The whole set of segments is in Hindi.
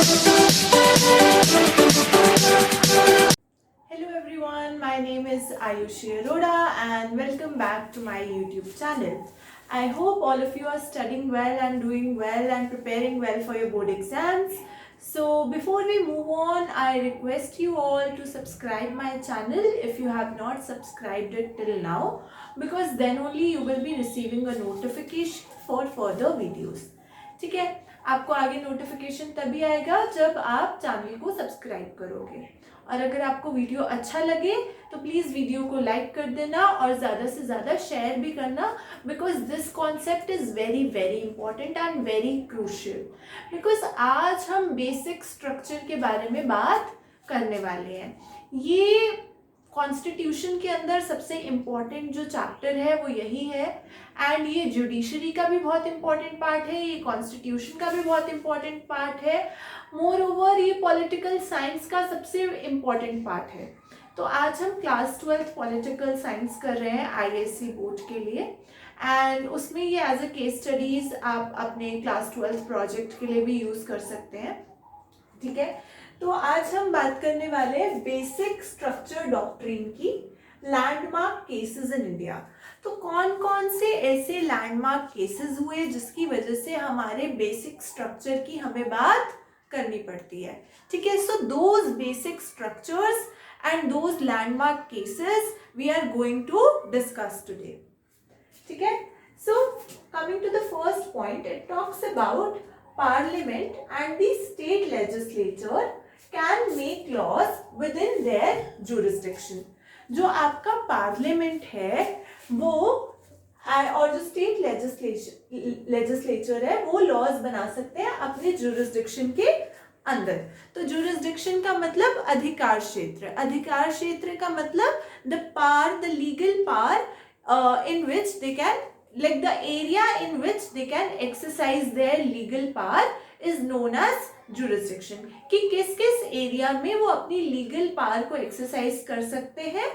Hello everyone, my name is Ayushi Arora and welcome back to my YouTube channel. I hope all of you are studying well and doing well and preparing well for your board exams. So before we move on, I request you all to subscribe my channel if you have not subscribed it till now, because then only you will be receiving a notification for further videos. ठीक है, आपको आगे नोटिफिकेशन तभी आएगा जब आप चैनल को सब्सक्राइब करोगे। और अगर आपको वीडियो अच्छा लगे तो प्लीज़ वीडियो को लाइक कर देना और ज़्यादा से ज़्यादा शेयर भी करना, because this concept is very very important and very crucial. Because आज हम बेसिक स्ट्रक्चर के बारे में बात करने वाले हैं। ये कॉन्स्टिट्यूशन के अंदर सबसे इम्पॉर्टेंट जो चैप्टर है वो यही है, एंड ये जुडिशरी का भी बहुत इम्पॉर्टेंट पार्ट है, ये कॉन्स्टिट्यूशन का भी बहुत इम्पॉर्टेंट पार्ट है, मोर ओवर ये पॉलिटिकल साइंस का सबसे इम्पॉर्टेंट पार्ट है। तो आज हम क्लास 12 पॉलिटिकल साइंस कर रहे हैं आईएससी बोर्ड के लिए, एंड उसमें ये एज अ केस स्टडीज आप अपने क्लास 12 प्रोजेक्ट के लिए भी यूज़ कर सकते हैं। ठीक है, तो आज हम बात करने वाले हैं बेसिक स्ट्रक्चर डॉक्ट्रिन की, लैंडमार्क केसेस इन इंडिया। तो कौन कौन से ऐसे लैंडमार्क केसेस हुए जिसकी वजह से हमारे बेसिक स्ट्रक्चर की हमें बात करनी पड़ती है। ठीक है, so those basic structures and those landmark cases we are going to discuss today. ठीक है, so coming to the first point, it talks about Parliament and the state legislature can make laws within their jurisdiction. जो आपका पार्लियामेंट है वो और जो स्टेट लेजिस्लेचर है वो लॉज बना सकते हैं अपने जुरिस्डिक्शन के अंदर। तो जुरिस्डिक्शन का मतलब अधिकार क्षेत्र, अधिकार क्षेत्र का मतलब the power, the legal power in which they can, like the area in which they can exercise their legal power is known as jurisdiction। कि किस किस एरिया में वो अपनी लीगल पावर को एक्सरसाइज कर सकते हैं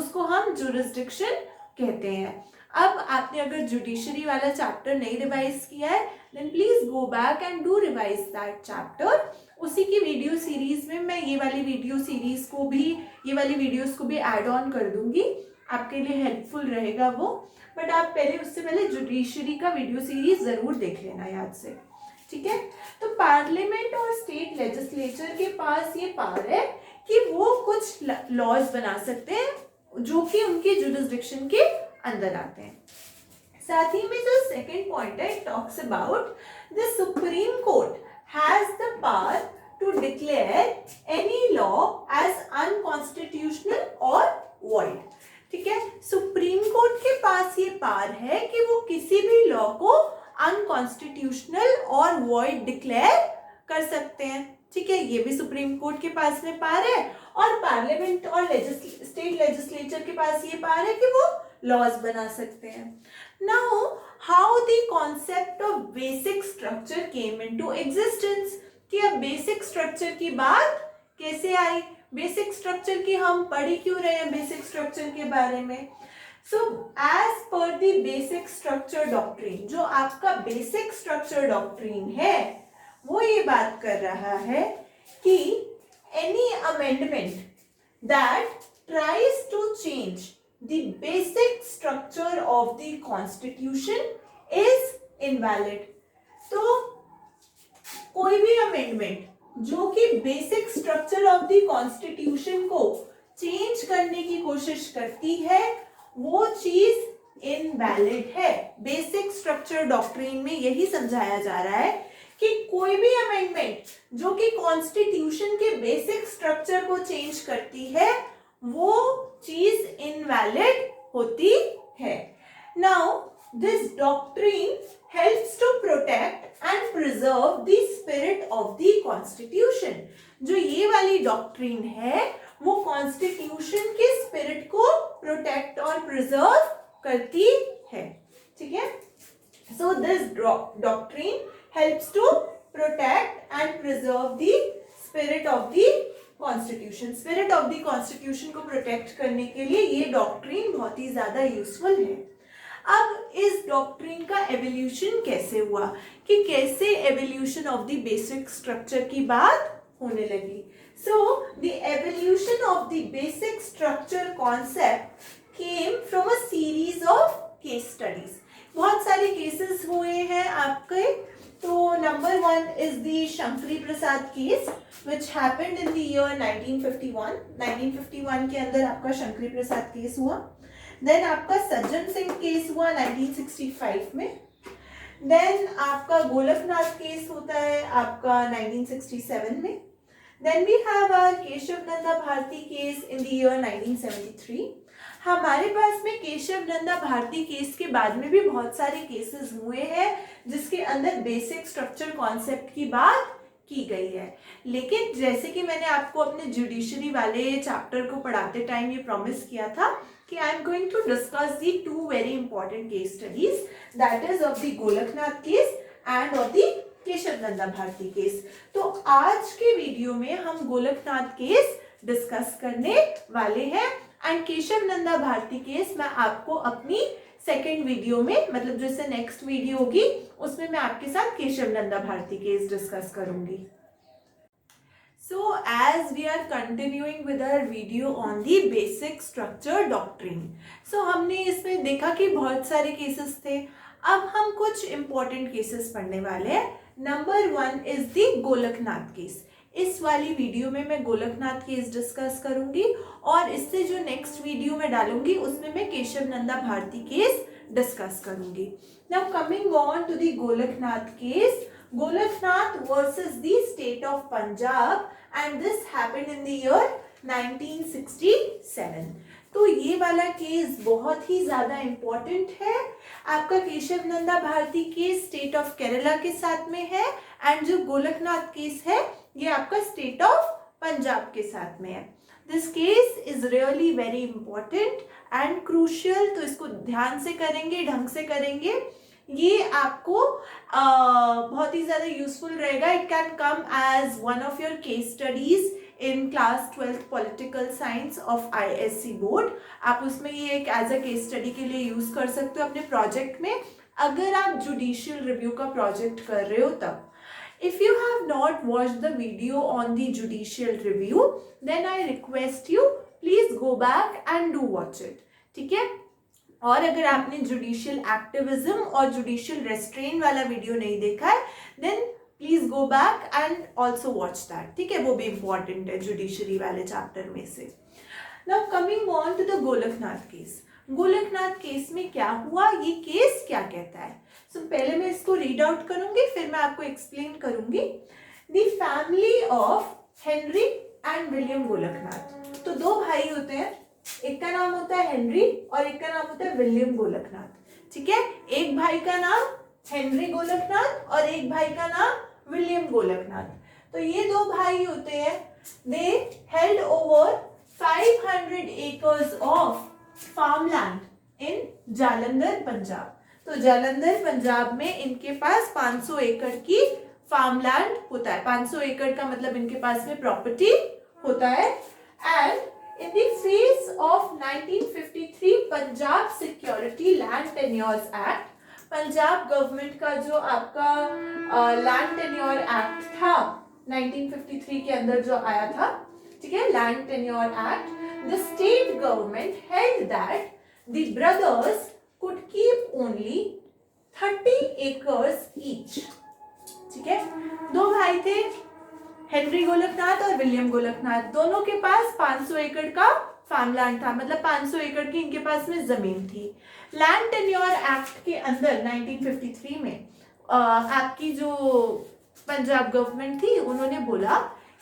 उसको हम जुरिस्डिक्शन कहते हैं। अब आपने अगर जुडिशरी वाला चैप्टर नहीं रिवाइज किया है then please go back and do revise that chapter. उसी की वीडियो सीरीज में मैं ये वाली वीडियो सीरीज को भी, ये वाली वीडियोस को भी ऐड ऑन कर दूंगी, आपके लिए हेल्पफुल रहेगा वो। बट आप पहले, उससे पहले जुडिशरी का वीडियो सीरीज जरूर देख लेना याद से। ठीक है, तो पार्लियामेंट और स्टेट लेजिस्लेचर के पास ये पावर है कि वो कुछ लॉज बना सकते हैं जो कि उनके जुरिस्डिक्शन के अंदर आते हैं। साथ ही में जो सेकंड पॉइंट है, it talks about the supreme court has the power to declare any law as unconstitutional और वॉइड। ठीक है, सुप्रीम कोर्ट के पास ये पावर है कि वो किसी भी लॉ को अनकॉन्स्टिट्यूशनल और वॉइड डिक्लेयर कर सकते हैं। ठीक है, ये भी सुप्रीम कोर्ट के पास में पावर है, और पार्लियामेंट और स्टेट लेजिस्लेचर के पास ये पावर है कि वो लॉज बना सकते हैं। Now how the concept of basic structure came into existence, कि अब बेसिक स्ट्रक्चर की बात कैसे आई, बेसिक स्ट्रक्चर की हम पढ़ ही क्यों रहे हैं बेसिक स्ट्रक्चर के बारे में। So as per the basic structure doctrine, जो आपका बेसिक स्ट्रक्चर डॉक्ट्रिन है वो ये बात कर रहा है कि any amendment that tries to change the basic structure of the constitution is invalid. तो कोई भी अमेंडमेंट जो कि basic structure of the constitution को चेंज करने की कोशिश करती है वो चीज इनवैलिड है। बेसिक स्ट्रक्चर डॉक्ट्रिन में यही समझाया जा रहा है कि कोई भी अमेंडमेंट जो कि कॉन्स्टिट्यूशन के बेसिक स्ट्रक्चर को चेंज करती है वो चीज इनवैलिड होती है। Now this doctrine helps to protect and preserve the spirit of the constitution। जो ये वाली डॉक्ट्रिन है वो कॉन्स्टिट्यूशन के स्पिरिट को प्रोटेक्ट और प्रिजर्व करती है। ठीक है, so this doctrine helps to protect and preserve the spirit of the constitution. Spirit of the constitution को प्रोटेक्ट करने के लिए ये डॉक्ट्रिन बहुत ही ज्यादा यूजफुल है। अब इस डॉक्ट्रिन का एवोल्यूशन कैसे हुआ, कि कैसे evolution of the basic structure की बात होने लगी. So the evolution of the basic structure concept came from a series of case studies. बहुत सारे केसेस हुए हैं आपके. तो number 1 is the Shankari Prasad case which happened in the year 1951. 1951 के अंदर आपका शंकरी प्रसाद केस हुआ. देन आपका सज्जन सिंह केस हुआ 1965 में. देन आपका गोलकनाथ केस होता है आपका 1967 में. Then we have our Keshav Nanda Bharati case in the year 1973. हमारे पास में केशव नंदा भारती केस के बाद में भी बहुत सारे केसेस हुए हैं जिसके अंदर बेसिक स्ट्रक्चर कॉन्सेप्ट की बात की गई है. लेकिन जैसे कि मैंने आपको अपने जुडिशरी वाले चैप्टर को पढ़ाते टाइम ये प्रॉमिस किया था कि I am going to discuss the 2 very important case studies, that is of the Golaknath case and of the Keshav Nanda Bharati case. तो आज के वीडियो में हम गोलकनाथ केस डिस्कस करने वाले हैं एंड केशव नंदा भारती केस मैं आपको अपनी सेकेंड वीडियो में, मतलब जैसे नेक्स्ट वीडियो होगी उसमें मैं आपके साथ केशव नंदा भारती केस डिस्कस करूंगी. So as we are continuing with our video on the basic structure doctrine, so हमने इसमें देखा कि बहुत सारे केसेस थे. अब हम कुछ इंपॉर्टेंट केसेस पढ़ने वाले हैं. Number 1 is the Golaknath case. इस वाली वीडियो में मैं गोलकनाथ केस डिस्कस करूंगी और इससे जो नेक्स्ट वीडियो में डालूंगी उसमें मैं केशव नंदा भारती केस डिस्कस करूंगी. Now coming on to the Golaknath case. Golaknath versus the state of Punjab and this happened in the year 1967. तो ये वाला केस बहुत ही ज्यादा इंपॉर्टेंट है. आपका Keshav Nanda Bharati case state of Kerala के साथ में है एंड जो गोलकनाथ केस है ये आपका स्टेट ऑफ पंजाब के साथ में है. This case is really very important and crucial. तो इसको ध्यान से करेंगे, ढंग से करेंगे, ये आपको बहुत ही ज्यादा यूजफुल रहेगा. It can come as one of your case studies in class 12th political science of ISC board. आप उसमें ये एक एज अ केस स्टडी के लिए यूज कर सकते हो अपने प्रोजेक्ट में, अगर आप जुडिशियल रिव्यू का प्रोजेक्ट कर रहे हो तब. If you have not watched the video on the judicial review, then I request you please go back and do watch it. ठीक है. और अगर आपने जुडिशियल एक्टिविज्म और जुडिशियल रेस्ट्रेन वाला वीडियो नहीं देखा है then please go back and also watch that. ठीक है, वो भी इंपॉर्टेंट है जुडिशरी वाले चैप्टर में से. Now coming on to the Golaknath case. Golaknath case में क्या हुआ, ये केस क्या कहता है. सो पहले मैं इसको रीड आउट करूंगी फिर मैं आपको एक्सप्लेन करूंगी. The family of Henry and William Golaknath. तो 2 भाई होते हैं, एक का नाम होता है हेनरी और एक का नाम होता है विलियम गोलकनाथ. ठीक है, एक भाई का नाम हेनरी गोलकनाथ और एक भाई का नाम विलियम गोलकनाथ. तो ये 2 भाई होते हैं. They held over 500 acres of farmland in Jalandhar Punjab. तो जालंधर पंजाब में इनके पास 500 एकड़ की फार्मलैंड होता है. 500 एकड़ का मतलब इनके पास में प्रॉपर्टी होता है. And in the face of 1953 Punjab security land tenures act, Punjab government का जो आपका लैंड टेन्योर एक्ट था 1953 के अंदर जो आया था, ठीक है, land tenure act, the state government held that the brothers could keep only 30 acres each. ठीक है, 2 भाई थे हेनरी गोलकनाथ और विलियम गोलकनाथ. दोनों के पास 500 एकड़ का फार्मलैंड था, मतलब 500 एकड़ की इनके पास में जमीन थी. लैंड टेन्योर एक्ट के अंदर 1953 में आपकी जो पंजाब गवर्नमेंट थी उन्होंने बोला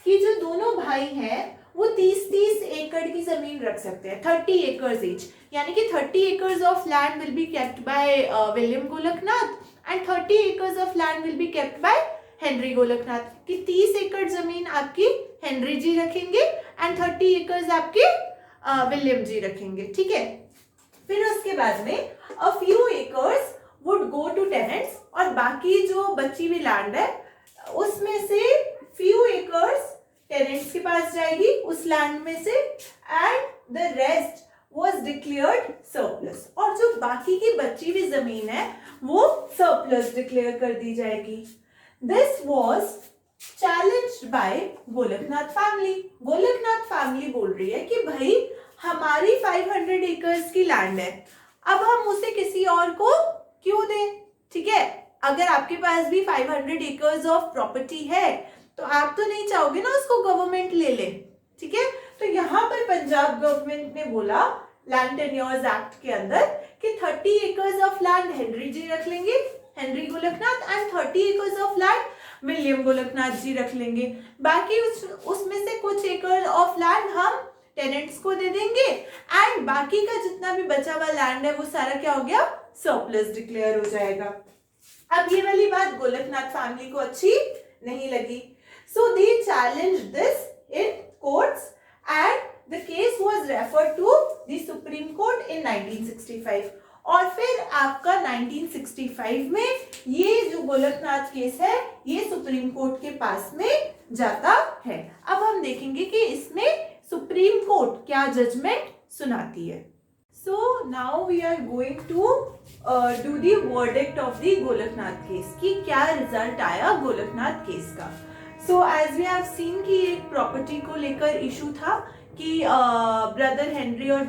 कि जो दोनों भाई हैं वो 30-30 एकड़ की जमीन रख सकते हैं, 30 एकर्स ईच. यानी कि 30 acres of land will be kept by William Golaknath and 30 acres of land will be kept by Henry Golaknath. कि 30 एकड़ जमीन आपकी हेनरी जी रखेंगे एंड 30 एकर्स आपके विलियम जी रखेंगे. ठीक है, फिर उसके बाद में a few acres would go to tenants और बाकी जो बची हुई लैंड है उसमें से फ्यू एकर्स टेनेंट्स के पास जाएगी उस लैंड में से, and the rest was declared surplus, और जो बाकी की बची हुई जमीन है वो surplus डिक्लेयर कर दी जाएगी. This was challenged by Golaknath family. Golaknath family बोल रही है कि भाई हमारी 500 एकर्स की लैंड है, अब हम उसे किसी और को क्यों दें. ठीक है, अगर आपके पास भी 500 एकर्स ऑफ प्रॉपर्टी है तो आप तो नहीं चाहोगे ना उसको गवर्नमेंट ले ले. ठीक है, तो यहाँ पर पंजाब गवर्नमेंट ने बोला लैंड टेन्योर्स एक्ट के अंदर कि 30 acres of land Henry ji रख लेंगे, Henry Golaknath, and 30 acres of land William Golaknath ji रख लेंगे. बाकी उसमें से कुछ एकड़ ऑफ लैंड हम टेनेंट्स को दे देंगे, एंड बाकी का जितना भी बचा हुआ लैंड है वो सारा क्या हो गया, सरप्लस डिक्लेयर हो जाएगा. अब ये वाली बात गोलकनाथ फैमिली को अच्छी नहीं लगी, so they challenged this in courts and the case was referred to the Supreme Court in 1965. और फिर आपका 1965 में ये जो गोलकनाथ केस है ये सुप्रीम कोर्ट के पास में जाता है. अब हम देखेंगे कि इसमें सुप्रीम कोर्ट क्या जजमेंट सुनाती है. So now we are going to do the verdict of the Golaknath case कि क्या रिजल्ट आया गोलकनाथ केस का. So as we have seen कि एक प्रॉपर्टी को लेकर इशू था कि ब्रदर हेनरी और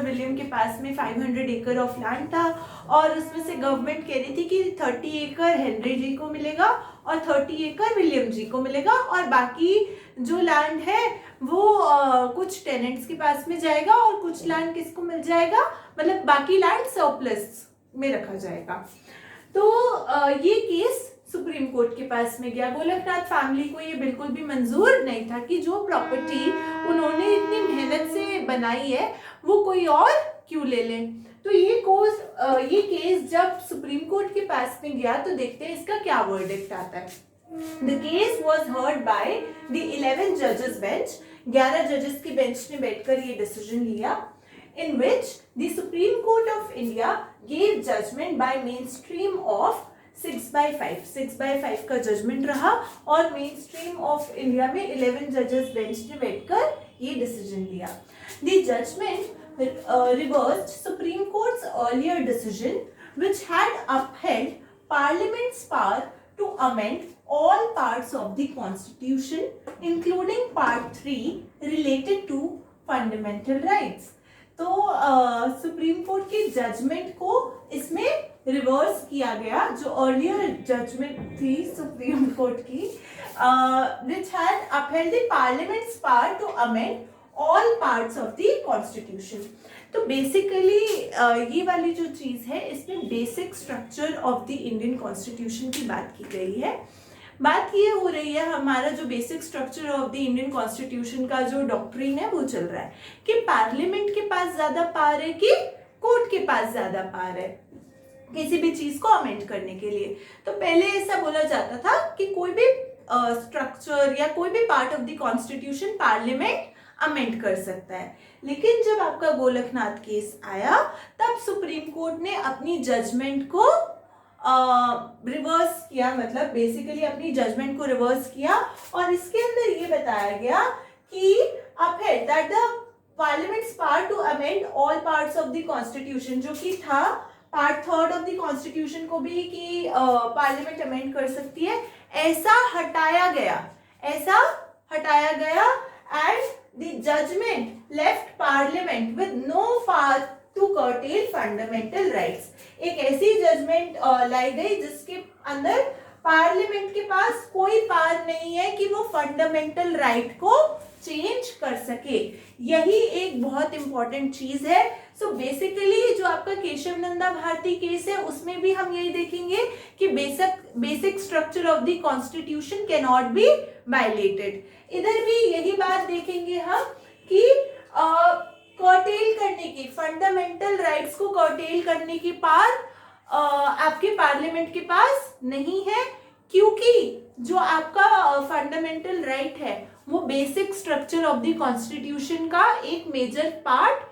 विलियम के पास में 500 एकड़ ऑफ लैंड था, और उसमें से गवर्नमेंट कह रही थी कि 30 एकड़ हेनरी जी को मिलेगा और 30 एकड़ विलियम जी को मिलेगा, और बाकी जो लैंड है वो कुछ टेनेंट्स के पास में जाएगा और कुछ लैंड किसको मिल जाएगा, मतलब बाकी लैंड सरप्लस में रखा जाएगा. तो ये केस सुप्रीम कोर्ट के पास में गया. गोलकनाथ फैमिली को ये बिल्कुल भी मंजूर नहीं था कि जो प्रॉपर्टी उन्होंने इतनी मेहनत से बनाई है वो कोई और क्यों ले ले. तो ये केस जब सुप्रीम कोर्ट के पास में गया तो देखते हैं इसका क्या वर्डिक्ट आता है. The case was heard by the 11 जजेस बेंच. 11 जजेस की बेंच ने बैठकर ये डिसीजन लिया, in which the Supreme Court of India gave judgment by mainstream of 6/5. 6/5 का जजमेंट रहा, और मेन स्ट्रीम ऑफ इंडिया में 11 जजेस बेंच ने बैठकर ये डिसीजन लिया. The judgment reversed Supreme Court's earlier decision which had upheld Parliament's power to amend all parts of the Constitution including Part 3 related to fundamental rights. तो सुप्रीम कोर्ट के जजमेंट को इसमें रिवर्स किया गया, जो अर्लियर जजमेंट थी सुप्रीम कोर्ट की, which had upheld the Parliament's power to amend all parts of the Constitution. तो बेसिकली ये वाली जो चीज है इसमें basic structure of the Indian constitution की बात की गई है. बात ये हो रही है, हमारा जो basic structure of the Indian constitution का जो डॉक्ट्रिन है वो चल रहा है कि पार्लियामेंट के पास ज्यादा पावर है कि कोर्ट के पास ज्यादा पावर है किसी भी चीज को अमेंड करने के लिए. तो पहले ऐसा बोला जाता था कि कोई भी स्ट्रक्चर या कोई भी part of the constitution parliament amend कर सकता है. लेकिन जब आपका गोलकनाथ केस आया तब सुप्रीम कोर्ट ने अपनी जजमेंट को रिवर्स किया, मतलब बेसिकली अपनी जजमेंट को रिवर्स किया, और इसके अंदर ये बताया गया कि upheld that the parliament's power to amend all parts of the constitution, जो कि था पार्ट 3 ऑफ द कॉन्स्टिट्यूशन को भी कि पार्लियामेंट अमेंड कर सकती है, ऐसा हटाया गया and the judgment left parliament with no power to curtail fundamental rights. एक ऐसी जजमेंट लाई गई जिसके अंदर पार्लियामेंट के पास कोई पावर नहीं है कि वो फंडामेंटल राइट को चेंज कर सके. यही एक बहुत इंपॉर्टेंट चीज है. सो बेसिकली जो आपका केशव नंदा भारती केस है उसमें भी हम यही देखेंगे कि basic structure of the constitution can not be violated. इधर भी यही बात देखेंगे हम कि कर्टेल करने की, फंडामेंटल राइट्स को कर्टेल करने की पावर आपके पार्लियामेंट के पास नहीं है, क्योंकि जो आपका फंडामेंटल राइट है वो basic structure of the constitution का एक मेजर पार्ट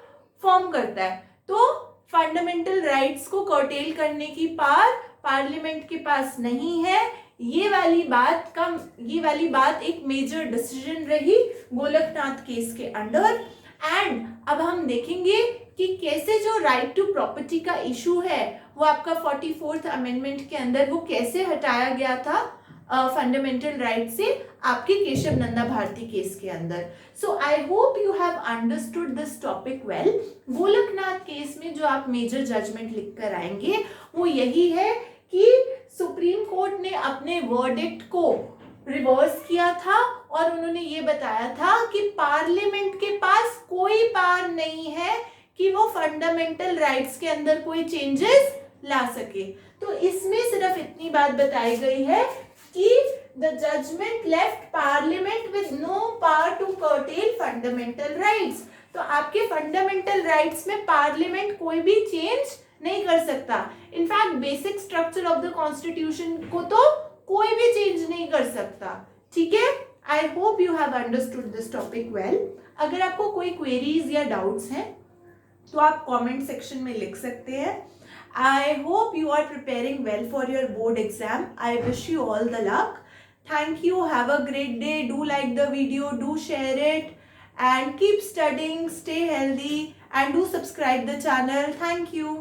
फॉर्म करता है. तो फंडामेंटल राइट्स को कर्टेल करने की पावर पार्लियामेंट के पास नहीं है. ये वाली बात एक मेजर डिसीजन रही गोलकनाथ केस के अंडर, एंड अब हम देखेंगे कि कैसे जो राइट टू प्रॉपर्टी का इशू है वो आपका 44th अमेंडमेंट के अंदर वो कैसे हटाया गया था फंडामेंटल राइट से आपके केशव नंदा भारती केस के अंदर. So I hope you have understood this topic well. Golaknath case में जो आप मेजर जजमेंट लिख कर आएंगे वो यही है कि सुप्रीम कोर्ट ने अपने वर्डिक्ट को रिवर्स किया था और उन्होंने ये बताया था कि पार्लियामेंट के पास कोई पावर नहीं है कि वो फंडामेंटल राइट्स के अंदर कोई चेंजेस ला सके. तो इसमें सिर्फ इतनी बात बताई गई है कि the judgment left parliament with no power to curtail fundamental rights. तो आपके फंडामेंटल राइट्स में पार्लियामेंट कोई भी चेंज नहीं कर सकता. In fact basic structure of the constitution को तो कोई भी चेंज नहीं कर सकता. ठीक है, आई hope you have understood this topic well. अगर आपको कोई क्वेरीज या डाउट्स हैं तो आप कमेंट सेक्शन में लिख सकते हैं. I hope you are preparing well for your board exam. I wish you all the luck. Thank you. Have a great day. Do like the video. Do share it. And keep studying. Stay healthy. And do subscribe the channel. Thank you.